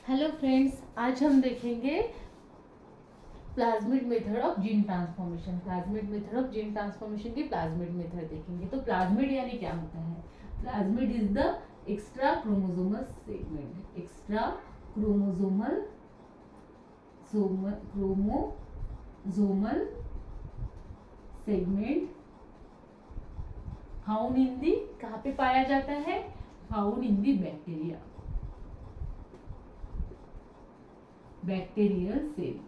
Hello friends, आज हम देखेंगे plasmid method of gene transformation. Plasmid method of gene transformation की प्लाज्मिड मेथड देखेंगे। तो प्लाज्मिड यानी क्या होता है? Plasmid is the extra chromosomal segment. Extra chromosomal chromosomal segment found in the, कहाँ पे पाया जाता है? Found in the bacteria, bacterial cell.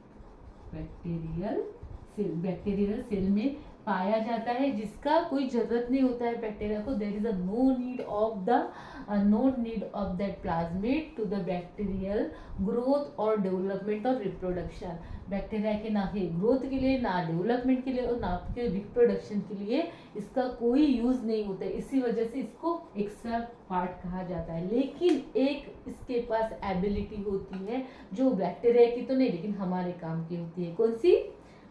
Bacterial cell में पाया जाता है, जिसका कोई जरूरत नहीं होता है बैक्टीरिया को। There is a no need of that plasmid to the bacterial growth और डेवलपमेंट और रिप्रोडक्शन। बैक्टीरिया के ना ही ग्रोथ के लिए, ना डेवलपमेंट के लिए और ना के रिप्रोडक्शन के लिए इसका कोई यूज नहीं होता है। इसी वजह से इसको एक्स्ट्रा पार्ट कहा जाता है। लेकिन एक इसके पास एबिलिटी होती है जो बैक्टीरिया की तो नहीं, लेकिन हमारे काम की होती है। कौन सी?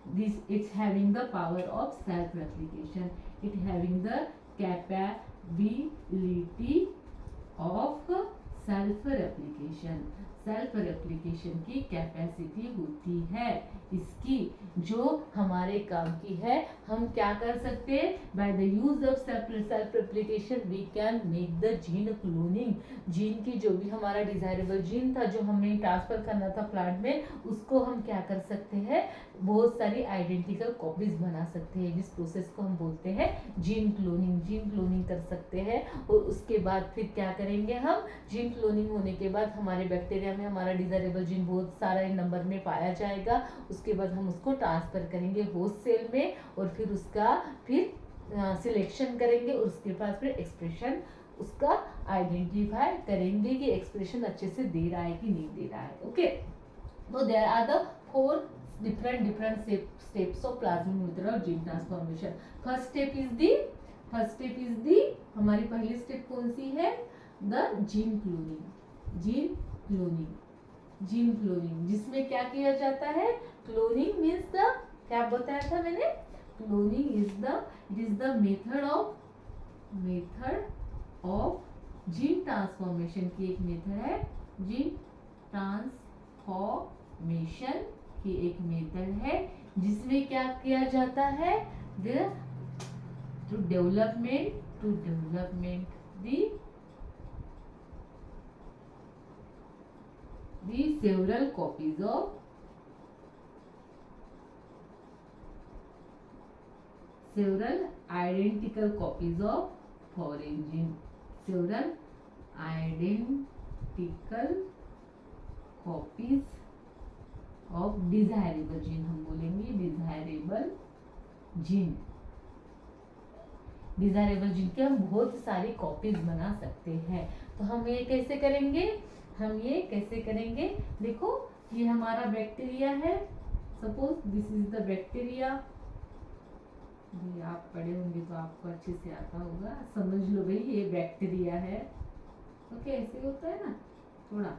This it's having the power of self replication. It having the capability of self replication. Self replication की कैपेसिटी होती है इसकी, जो हमारे काम की है। हम क्या कर सकते हैं? By the use of self replication we can make the gene cloning. Gene की जो भी हमारा डिजायरेबल जीन था, जो हमें ट्रांसफर करना था प्लांट में, उसको हम क्या कर सकते हैं? बहुत सारी आइडेंटिकल कॉपीज बना सकते हैं, जिस प्रोसेस को हम बोलते हैं जीन क्लोनिंग। जीन क्लोनिंग कर सकते हैं और उसके बाद फिर क्या करेंगे हम? जीन क्लोनिंग होने के बाद हमारे बैक्टीरिया में हमारा डिजायरेबल जीन बहुत सारा नंबर में पाया जाएगा। उसके बाद हम उसको ट्रांसफर करेंगे होस्ट सेल में और फिर उसका सिलेक्शन करेंगे और उसके बाद फिर एक्सप्रेशन उसका आइडेंटिफाई करेंगे कि एक्सप्रेशन अच्छे से दे रहा है कि नहीं दे रहा है। ओके, तो there are the 4 different steps of plasmid method of gene transformation. First step is the हमारी पहली स्टेप कौन सी है? The gene cloning. Gene cloning जिसमें क्या किया जाता है? क्लोनिंग मीन्स द, क्या बताया था मैंने? Cloning is the method of gene transformation की एक मेथड है। जीन ट्रांसफॉर्मेशन की एक मेथड है जिसमें क्या किया जाता है? To development the several copies of several identical copies of foreign gene. Several identical copies of desirable gene, हम बोलेंगे desirable gene की हम बहुत सारी कॉपीज बना सकते हैं। तो हम ये कैसे करेंगे? देखो, ये हमारा बैक्टीरिया है। Suppose this is the bacteria. आप पढ़े होंगे तो आपको अच्छे से आता होगा, समझ लो भाई ये बैक्टीरिया है। ओके, ऐसे होता है ना थोड़ा।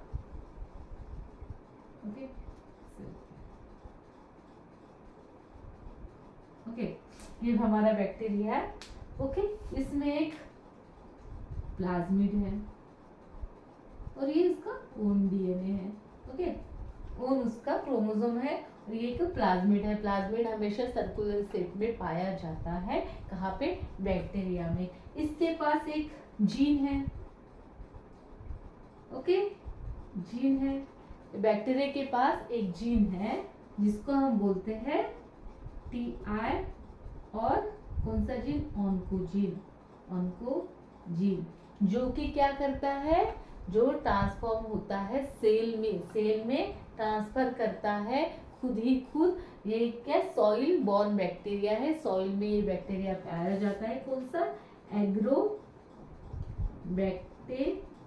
ओके, ये हमारा बैक्टीरिया है। ओके, इसमें एक प्लाज्मिड है और ये इसका ओन डीएनए है। ओके, ओन उसका क्रोमोसोम है और ये एक प्लाज्मिड है। प्लाज्मिड हमेशा सर्कुलर शेप में पाया जाता है। कहाँ पे? बैक्टीरिया में। इसके पास एक जीन है। ओके, जीन है। बैक्टीरिया के पास एक जीन है जिसको हम बोलते हैं TI, और कौन सा जीन? ऑन्कोजीन, जो कि क्या करता है? जो ट्रांसफॉर्म होता है सेल में ट्रांसफर करता है खुद ही खुद। ये क्या? सॉइल बॉर्न बैक्टीरिया है। सॉइल में ये बैक्टीरिया पाया जाता है। कौन सा? एग्रो बैक्टीरियम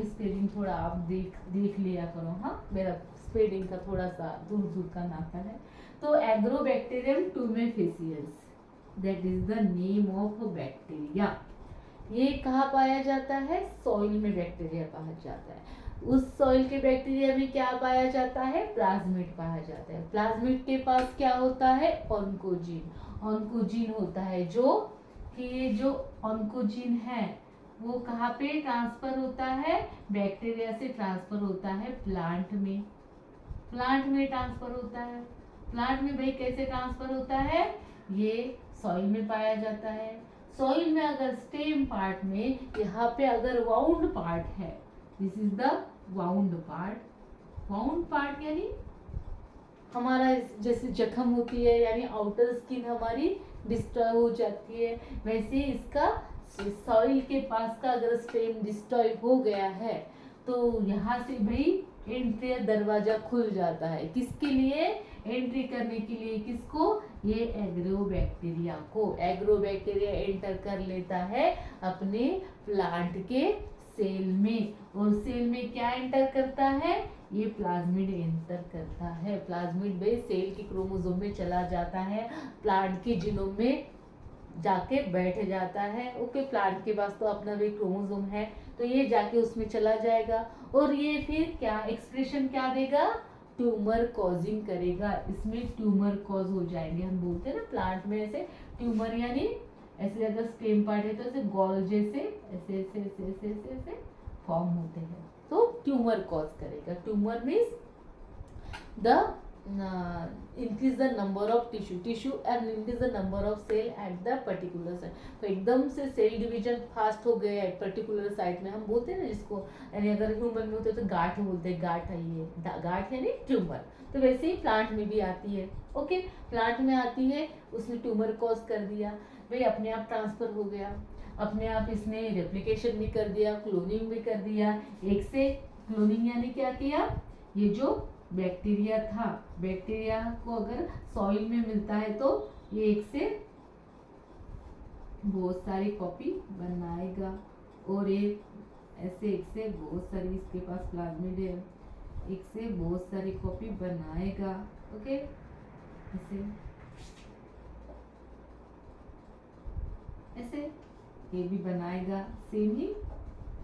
स्पेलिंग थोड़ा आप देख लिया करो। हाँ, मेरा स्पेलिंग का थोड़ा सा दूर का नाता है। तो Agrobacterium tumefaciens, that is the name of bacteria. ये कहाँ पाया जाता है? सॉइल में बैक्टीरिया पाया जाता है। उस सॉइल के बैक्टीरिया में क्या पाया जाता है, प्लाज्मिड पाया जाता है। प्लाज्मिड के पास क्या होता है, ऑन्कोजीन। ऑन्कोजीन होता है जो कि ये जो ऑन्कोजीन है वो कहाँ पे ट्रांसफर होता है, बैक्टीरिया से ट्रांसफर होता है प्लांट में। प्लांट में ट्रांसफर होता है। प्लांट में भाई कैसे ट्रांसफर होता है, ये सॉइल में पाया जाता है। सॉइल में अगर स्टेम पार्ट में यहाँ पे अगर वाउंड पार्ट है, this is the wound part. Wound part यानी हमारा जैसे जख्म होती है, यानी आउटर स्किन हमारी डिस्ट्रॉय हो जाती है, वैसे इसका सॉइल के पास का अगर स्टेम डिस्ट्रॉय हो गया है तो यहाँ से भाई एंट्री दरवाजा खुल जाता है। किसके लिए, एंट्री करने के लिए। किसको, ये एग्रोबैक्टीरिया को। एग्रोबैक्टीरिया एंटर कर लेता है अपने प्लांट के सेल में, और सेल में क्या एंटर करता है, ये प्लाज्मिड एंटर करता है। प्लाज्मिड भाई सेल के क्रोमोसोम में चला जाता है, प्लांट के जीनोम में जाके बैठ जाता है। ओके, प्लांट के पास तो अपना भी क्रोमोसोम है, तो ये जाके उसमें चला जाएगा, और ये फिर क्या एक्सप्रेशन क्या देगा, ट्यूमर कॉजिंग करेगा। इसमें ट्यूमर कॉज हो जाएंगे। हम बोलते हैं ना प्लांट में ऐसे ट्यूमर, यानी ऐसे अगर स्टेम पार्ट है तो ऐसे गॉल जैसे ऐसे ऐसे ऐसे ऐसे ऐसे ऐसे फॉर्म होते हैं, तो ट्यूमर कॉज करेगा। Tumour means the increase the number of tissue and increase the number of cell at the particular site। तो एकदम से सेल डिवीजन फास्ट हो गया है पर्टिकुलर साइट में, हम बोलते हैं ना जिसको, यानी अगर ह्यूमन में होते हैं तो गांठ बोलते हैं, गांठ आई है, गांठ यानी ट्यूमर। तो वैसे ही प्लांट में भी आती है। ओके, प्लांट में आती है, उसने ट्यूमर कॉज कर दिया भाई, अपने आप ट्रांसफर हो गया, अपने आप इसने रेप्लिकेशन भी कर दिया, क्लोनिंग भी कर दिया। एक से क्लोनिंग यानी क्या किया, ये जो बैक्टीरिया था, बैक्टीरिया को अगर सॉइल में मिलता है तो ये एक से बहुत सारी कॉपी बनाएगा, और ये ऐसे एक से बहुत सारी, इसके पास प्लाज्मिड है, एक से बहुत सारी कॉपी बनाएगा। ओके, ऐसे ऐसे ये भी बनाएगा सेम ही,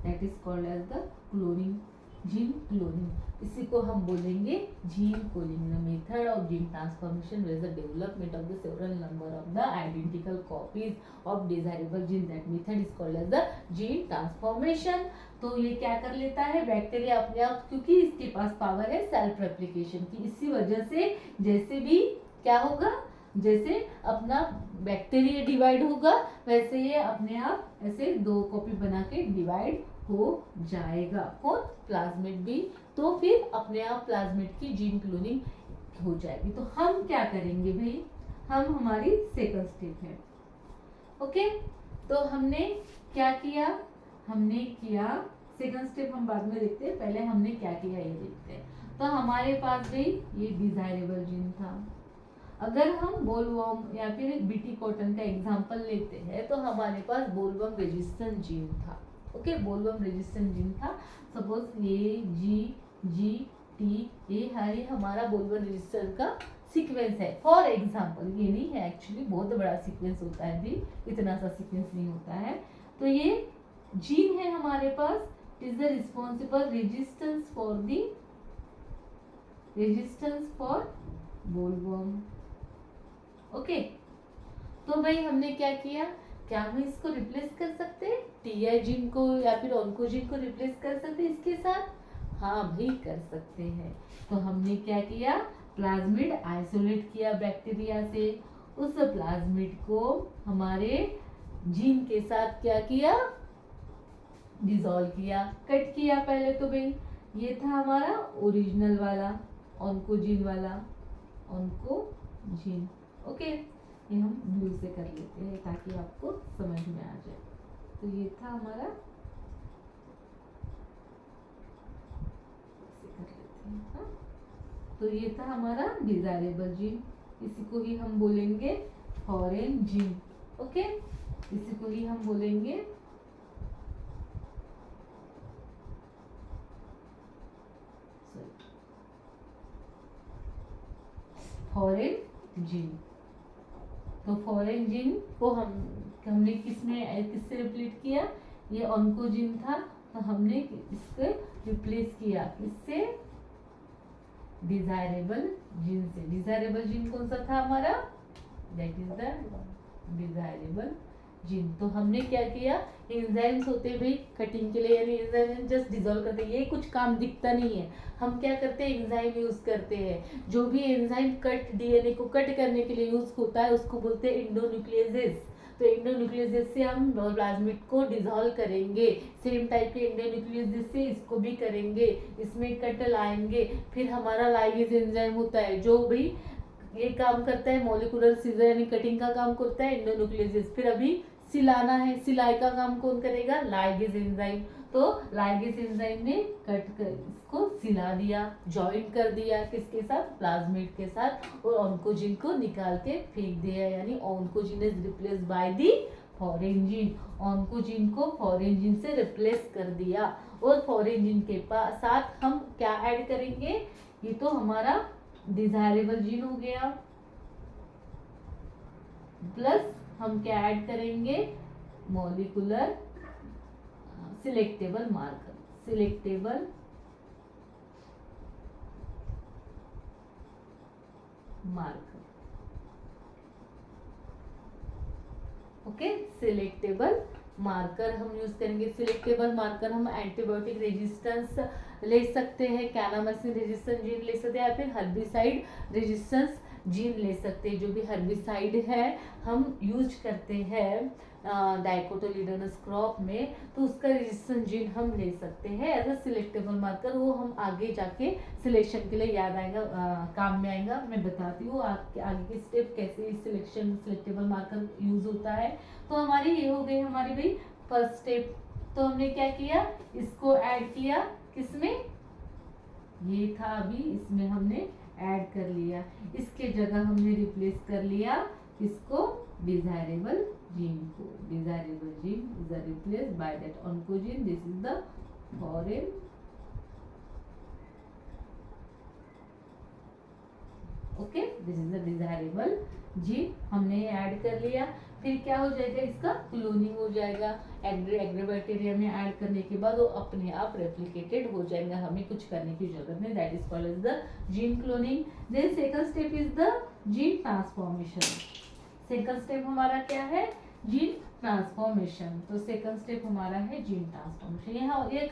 that is called as the cloning, gene cloning. इसी को हम बोलेंगे gene cloning. The method of gene transformation is the development of the several number of the identical copies of desirable gene, that method is called as the gene transformation. तो ये क्या कर लेता है बैक्टीरिया अपने आप, क्योंकि इसके पास पावर है सेल्फ रेप्लिकेशन की, इसी वजह से जैसे भी क्या होगा, जैसे अपना बैक्टीरिया डिवाइड होगा वैसे ये अपने आप ऐसे दो कॉपी बना के डिवाइड हो जाएगा। कौन, प्लाज्मिड भी। तो फिर अपने आप प्लाज्मिड की जीन क्लोनिंग हो जाएगी। तो हम क्या करेंगे भाई, हम हमारी सेकंड स्टेप है। ओके, तो हमने क्या किया, हमने किया सेकंड स्टेप हम बाद में देखते हैं, पहले हमने क्या किया ये देखते हैं। तो हमारे पास भाई ये डिजायरेबल जीन था। अगर हम बोलवर्म या फिर बीटी कॉटन का एग्जांपल लेते हैं तो हमारे पास बोलवर्म रेजिस्टेंट जीन था। ओके, बोलवर्म रेजिस्टेंट जीन था। सपोज ये जी टी ये हमारा बोलवर्म रेजिस्टेंट का सीक्वेंस है फॉर एग्जांपल। ये नहीं है एक्चुअली, बहुत बड़ा सीक्वेंस होता है भी, इतना सा सीक्वेंस नहीं होता है। तो ये जीन है हमारे पास, is the responsible resistance for bollworm. Okay, तो भाई हमने क्या किया, क्या हम इसको रिप्लेस कर सकते हैं, टीआई जीन को या फिर ऑन्कोजीन को रिप्लेस कर सकते हैं इसके साथ, हाँ भाई कर सकते हैं। तो हमने क्या किया, प्लाज्मिड आइसोलेट किया बैक्टीरिया से, उस प्लाज्मिड को हमारे जीन के साथ क्या किया, डिसॉल्व किया, कट किया पहले। तो भाई ये था हमारा ओरिजिनल वाला ऑन्कोजीन वाला ऑन्कोजीन। ओके, ये हम ब्लू से कर लेते हैं ताकि आपको समझ में आ जाए। तो ये था हमारा, ऐसे कर लेते हैं। हाँ, तो ये था हमारा डिजायरेबल जीन, इसी को ही हम बोलेंगे फॉरेन जीन। ओके, इसी को ही हम बोलेंगे फॉरेन जीन। तो फॉरेन जीन को हमने किससे रिप्लेट किया, ये ऑन्कोजीन था, तो हमने इसके रिप्लेस किया किससे, डिजायरेबल जीन से। डिजायरेबल जीन कौन सा था हमारा, that is the desirable gene. तो हमने क्या किया, एंजाइम्स होते हैं भाई कटिंग के लिए, यानी एंजाइम जस्ट डिजोल्व करते हैं, ये कुछ काम दिखता नहीं है, हम क्या करते हैं एंजाइम यूज करते हैं। जो भी एंजाइम कट डीएनए को कट करने के लिए यूज होता है उसको बोलते हैं एंडोन्यूक्लियोजेस। तो एंडोन्यूक्लियोजेस से हम प्लाज्मिड को डिजोल्व करेंगे, सेम टाइप के एंडोन्यूक्लियोजेस से इसको भी करेंगे, इसमें कट लाएंगे। फिर हमारा लाइगेज एंजाइम होता है जो भी ये काम करता है, मॉलिक्यूलर सीजर यानी कटिंग का काम करता है एंडोन्यूक्लियोजेस। फिर अभी सिलाना है, सिलाई का काम कौन करेगा, लाइगेज एंजाइम। तो लाइगेज एंजाइम ने कट कर इसको सिला दिया, जॉइन कर दिया किसके साथ, प्लाज्मिड के साथ, और ऑन्कोजिन को निकाल के फेंक दिया, यानी oncogene is replace by the foreign gene. Oncogene को फॉरेन जीन से रिप्लेस कर दिया, और फॉरेन जीन के साथ हम क्या ऐड करेंगे, ये तो हमारा डिजायरेबल जीन हो गया, प्लस हम क्या ऐड करेंगे, molecular selectable marker, selectable marker, okay. Selectable marker हम यूज करेंगे। सिलेक्टेबल मार्कर हम एंटीबायोटिक रेजिस्टेंस ले सकते हैं, कैनामाइसिन रेजिस्टेंस जीन ले सकते हैं, या फिर हर्बिसाइड रेजिस्टेंस जीन ले सकते हैं। जो भी हर्बिसाइड है हम यूज करते हैं डाइकोटिलीडोनस क्रॉप में, तो उसका रेजिस्टेंस जीन हम ले सकते हैं एज अ सिलेक्टेबल मार्कर। वो हम आगे जाके सिलेक्शन के लिए याद आएगा, काम में आएगा। मैं बताती हूँ आगे के स्टेप कैसे सिलेक्शन सिलेक्टेबल मार्कर यूज होता है। तो हमारी ये हो गई हमारी भाई फर्स्ट स्टेप। तो हमने क्या किया, इसको ऐड किया किसमें, ये था अभी, इसमें हमने ऐड कर लिया, इसके जगह हमने रिप्लेस कर लिया इसको, डिजायरेबल जीन को। Desirable gene is replace by that oncogene, this is the foreign okay, this is the desirable gene, हमने ऐड कर लिया। फिर क्या हो जाएगा, इसका क्लोनिंग हो जाएगा। एग्रीबैक्टीरिया में ऐड करने के बाद वो अपने आप रेप्लिकेटेड हो जाएगा, हमें कुछ करने की जरूरत नहीं, that is called as the gene cloning. Then second step is the gene transformation. Second step हमारा क्या है, जीन ट्रांसफॉर्मेशन। तो सेकंड स्टेप हमारा है जीन ट्रांसफॉर्मेशन। यहाँ ये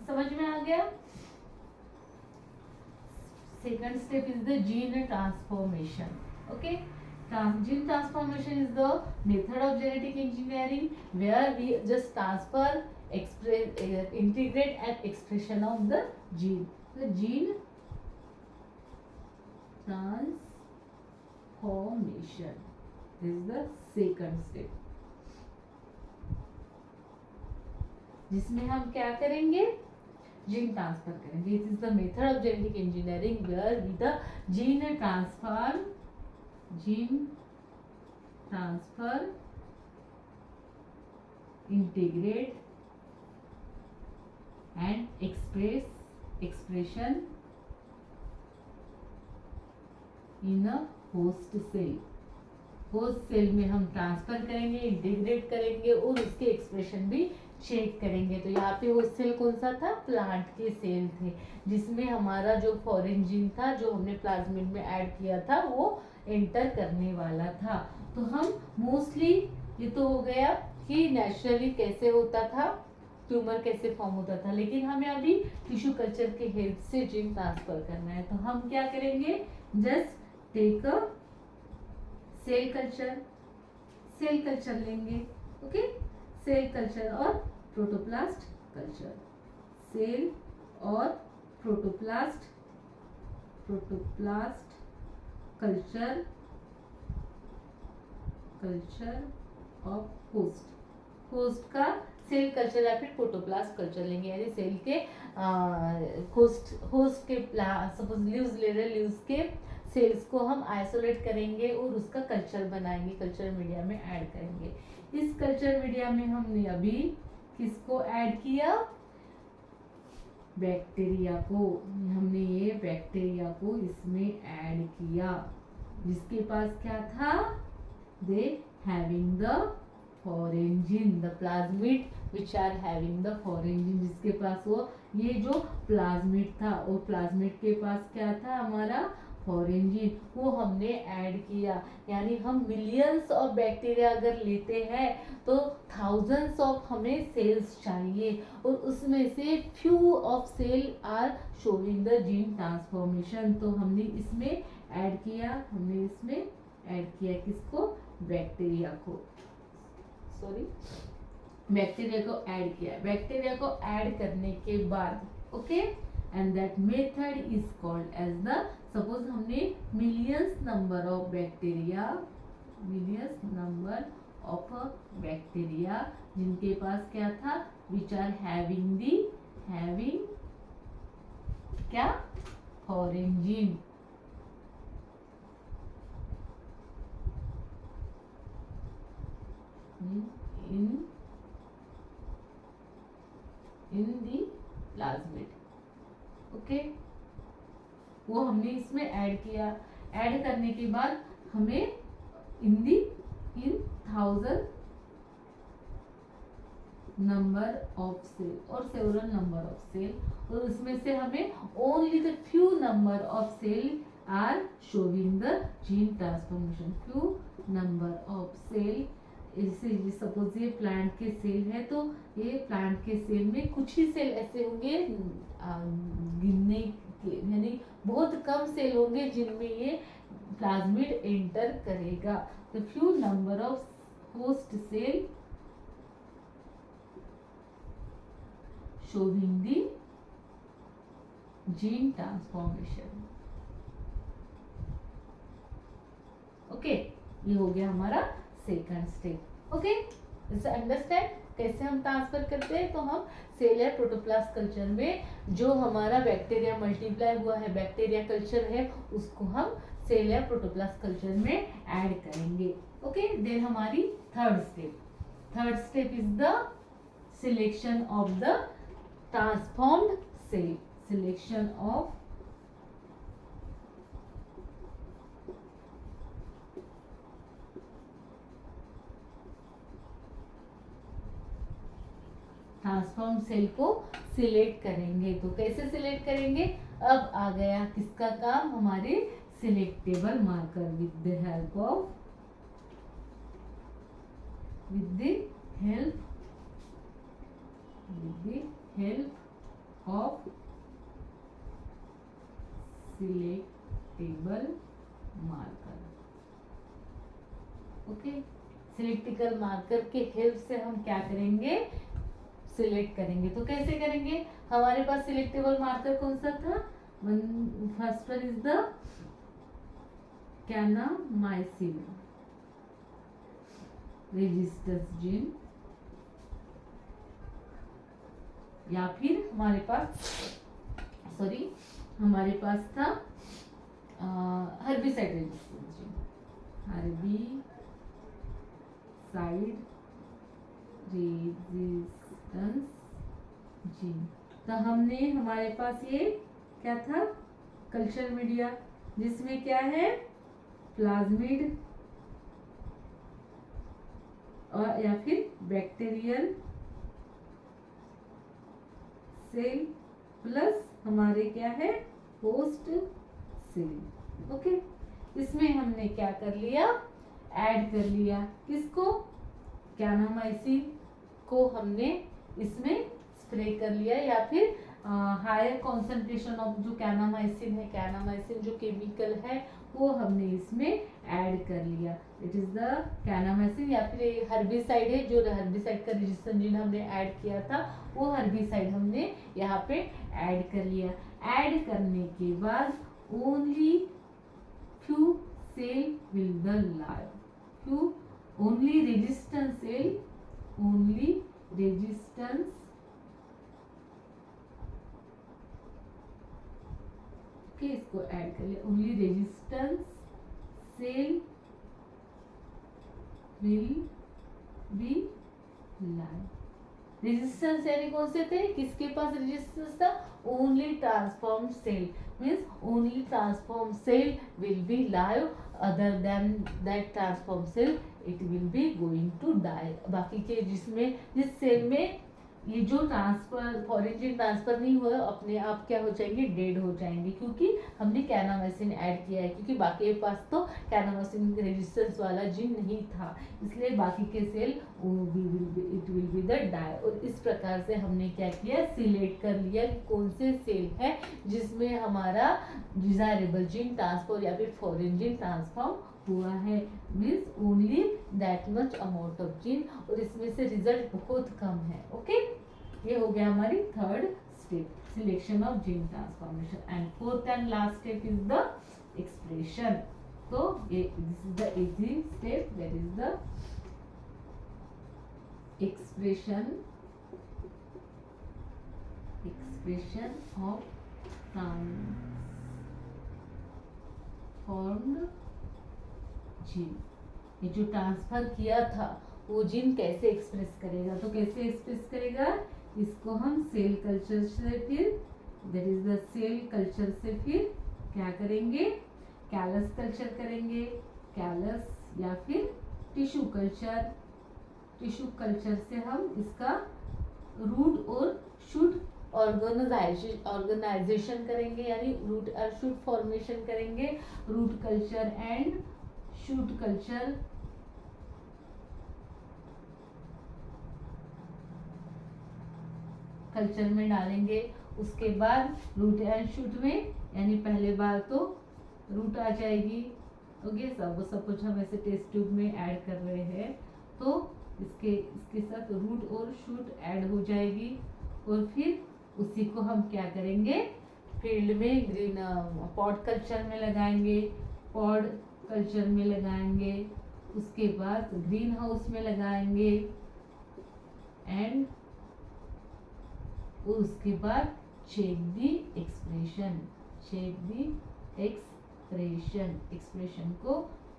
समझ में आ गया। Second step is the gene transformation. Okay, gene transformation is the method of genetic engineering where we just transfer, integrate and expression of the gene. The gene transformation. This is the second step. जिसमें हम क्या करेंगे, gene transfer करेंगे। It is the method of genetic engineering where with the gene transfer integrate and expression in a host cell. Host cell में हम transfer करेंगे, integrate करेंगे और उसके एक्सप्रेशन भी चेक करेंगे। तो यहाँ पे वो सेल कौन सा था, प्लांट के सेल थे, जिसमें हमारा जो फॉरेन जीन था जो हमने प्लाज्मिड में ऐड किया था वो एंटर करने वाला था। तो हम मोस्टली ये तो हो गया कि नेचुरली कैसे होता था, ट्यूमर कैसे फॉर्म होता था, लेकिन हमें अभी टिश्यू कल्चर के हेल्प से जीन ट्रांसफर करना है। तो हम क्या करेंगे, just take a cell culture लेंगे। ओके, सेल कल्चर और प्रोटोप्लास्ट कल्चर, सेल और प्रोटोप्लास्ट कल्चर ऑफ होस्ट का सेल कल्चर या फिर प्रोटोप्लास्ट कल्चर लेंगे, यानी सेल के होस्ट के सपोज लीव्स ले रहे, लीव्स के सेल्स को हम आइसोलेट करेंगे और उसका कल्चर बनाएंगे, कल्चर मीडिया में ऐड करेंगे। इस कल्चर मीडिया में हमने अभी किसको ऐड किया, बैक्टीरिया को। हमने ये बैक्टीरिया को इसमें ऐड किया, जिसके पास क्या था, they having the foreign gene, the plasmid which are having the foreign gene, जिसके पास वो ये जो प्लाज्मिड था, वो प्लाज्मिड के पास क्या था हमारा फोरेंजिन, वो हमने ऐड किया। यानी हम मिलियंस ऑफ बैक्टीरिया अगर लेते हैं तो थाउजेंड्स ऑफ हमें सेल्स चाहिए, और उसमें से few of cell are showing the gene transformation. तो हमने इसमें ऐड किया, हमने इसमें ऐड किया किसको, बैक्टीरिया को, सॉरी बैक्टीरिया को ऐड किया। बैक्टीरिया को ऐड करने के बाद okay, and that method is called as the, suppose हमने millions number of bacteria, millions number of bacteria जिनके पास क्या था, which are having the, having क्या, foreign gene, in the plasmid, okay वो हमने इसमें ऐड किया। ऐड करने के बाद हमें इन 1000 नंबर ऑफ सेल और सेवरल नंबर ऑफ सेल, और उसमें से हमें only the few number of cell are showing the gene transformation, few number of cell. इसे सपोज ये प्लांट के सेल है, तो ये प्लांट के सेल में कुछ ही सेल ऐसे होंगे गिनने के, यानी बहुत कम सेल होंगे जिनमें ये प्लाज्मिड एंटर करेगा। तो few number of host cell showing the gene transformation, okay ये हो गया हमारा सेकंड स्टेप। ओके इसे अंडरस्टैंड कैसे हम ट्रांसफर करते हैं। तो हम सेल या प्रोटोप्लास्ट कल्चर में जो हमारा बैक्टीरिया मल्टीप्लाई हुआ है, बैक्टीरिया कल्चर है, उसको हम सेल या प्रोटोप्लास्ट कल्चर में ऐड करेंगे। ओके देन हमारी third step is the selection of the transformed cell, selection of transform cell को सिलेक्ट करेंगे। तो कैसे सिलेक्ट करेंगे, अब आ गया किसका काम, हमारे selectable marker, with the help of selectable marker. Okay selectable marker के हेल्प से हम क्या करेंगे, सिलेक्ट करेंगे। तो कैसे करेंगे, हमारे पास सिलेक्टेबल मार्कर कौन सा था, first one is the kanamycin resistance gene, या फिर हमारे पास था herbicide resistance gene, herbicide resistance gene. तो हमने हमारे पास ये क्या था, कल्चर मीडिया, जिसमें क्या है प्लाज्मिड और या फिर बैक्टीरियल सेल प्लस हमारे क्या है होस्ट सेल। ओके इसमें हमने क्या कर लिया, ऐड कर लिया किसको, कैनामाइसिन को हमने इसमें स्प्रे कर लिया, या फिर हायर कॉन्सेंट्रेशन ऑफ जो कैनामाइसिन है, कैनामाइसिन जो केमिकल है वो हमने इसमें ऐड कर लिया। इट इज द कैनामाइसिन, या फिर हर्बिसाइड है, जो हर्बिसाइड का रेजिस्टेंस जीन हमने ऐड किया था वो हर्बिसाइड हमने यहाँ पे ऐड कर लिया। ऐड करने के बाद only few cell will the live, few only resistance cell, only resistance के इसको ऐड कर लिया, only resistance cell will be live. Resistance यानी कौन से थे, किसके पास रेजिस्टेंस था, only transform cell, means only transform cell will be live. other than that transform cell it will be going to die. बाकी के जिस सेल में ये जो ट्रांसफर फॉरेन जीन ट्रांसफर नहीं हुआ अपने आप क्या हो जाएंगे, डेड हो जाएंगे, क्योंकि हमने कैनामाइसिन ऐड किया है, क्योंकि बाकी के पास तो कैनामाइसिन रेजिस्टेंस वाला जीन नहीं था, इसलिए बाकी के cell it will be the die. और इस प्रकार से हमने क्या किया, सिलेक्ट कर लिया कि कौन से सेल है जिसमें हमारा डिजायरेबल जीन ट्रांसफर या फिर फॉरेन जीन ट्रांसफॉर्म हुआ है, means only that much amount of gene, और इसमें से रिजल्ट बहुत कम है। ओके, ये हो गया हमारी third step, selection of gene transformation. And fourth and last step is the expression. तो ये this is the easy step, that is the expression of transformed gene. ये जो ट्रांसफर किया था वो जीन कैसे एक्सप्रेस करेगा, तो कैसे एक्सप्रेस करेगा, इसको हम सेल कल्चर से फिर that is the cell culture से फिर क्या करेंगे, कैलस कल्चर करेंगे, कैलस या फिर टिश्यू कल्चर से हम इसका रूट और शूट ऑर्गेनाइजेशन करेंगे, यानी रूट और शूट फॉर्मेशन करेंगे। Root culture and shoot culture में डालेंगे। उसके बाद रूट एंड शूट में, यानी पहले बार तो रूट आ जाएगी। ओके, सपोज हम ऐसे टेस्ट ट्यूब में ऐड कर रहे हैं तो इसके साथ रूट और शूट ऐड हो जाएगी, और फिर उसी को हम क्या करेंगे, फील्ड में ग्रीन पॉट कल्चर में लगाएंगे, उसके बाद ग्रीन हाउस में लगाएंगे, एंड उसके बाद चेक दी एक्सप्रेशन को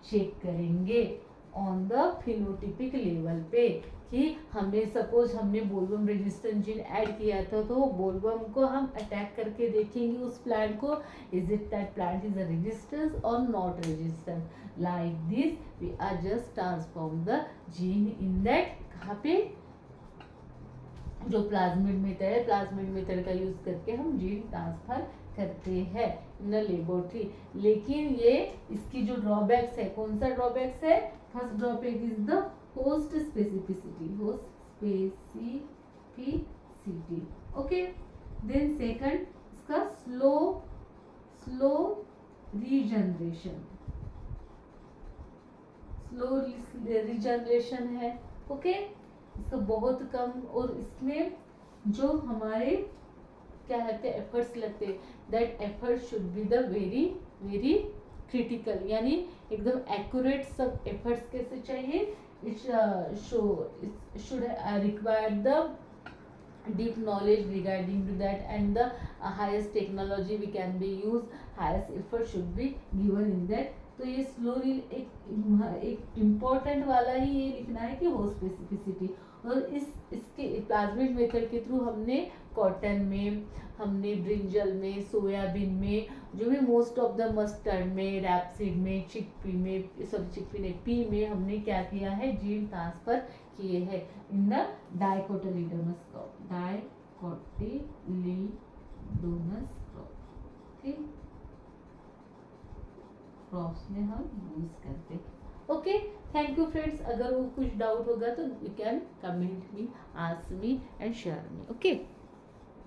चेक करेंगे ऑन द फिनोटिपिक लेवल पे, कि हमने बोलबम रेजिस्टेंट जीन ऐड किया था, तो बोलबम को हम अटैक करके देखेंगे उस प्लांट को, is it that plant is a resistance और not resistance. Like this we are just transform the gene in that, कहाँ पे, जो प्लाज्मिड मेथड का यूज करके हम जीन ट्रांसफर करते हैं इन लेबोरेटरी। लेकिन ये इसकी जो ड्रॉबैक्स है, कौन सा ड्रॉबैक्स है, first drawback is the host specificity. Okay, then second इसका स्लो रीजनरेशन है। ओके, इसका बहुत कम, और इसमें जो हमारे क्या लगते हैं, एफर्ट्स लगते हैं, that effort should be the very very critical, यानी एकदम एक्यूरेट सब एफर्ट्स कैसे चाहिए, it should require the deep knowledge regarding to that, and the highest technology we can be used, highest effort should be given in that। तो ये slowly एक important वाला ही ये लिखना है कि हो स्पेसिफिसिटी, और इसके प्लाज्मिड मेथड के थ्रू हमने कॉटन में, हमने ब्रिंजल में, सोयाबीन में, जो भी मोस्ट ऑफ द मस्टर्ड में, रैपसीड में, पी में हमने क्या किया है, जीन ट्रांसफर किए हैं इन द डाइकोटिलीडोनस क्रॉप। ठीक, क्रॉप्स में हम यूज करते हैं। Okay, thank you friends. अगर वो कुछ डाउट होगा तो you can comment me, ask me and share me. Okay.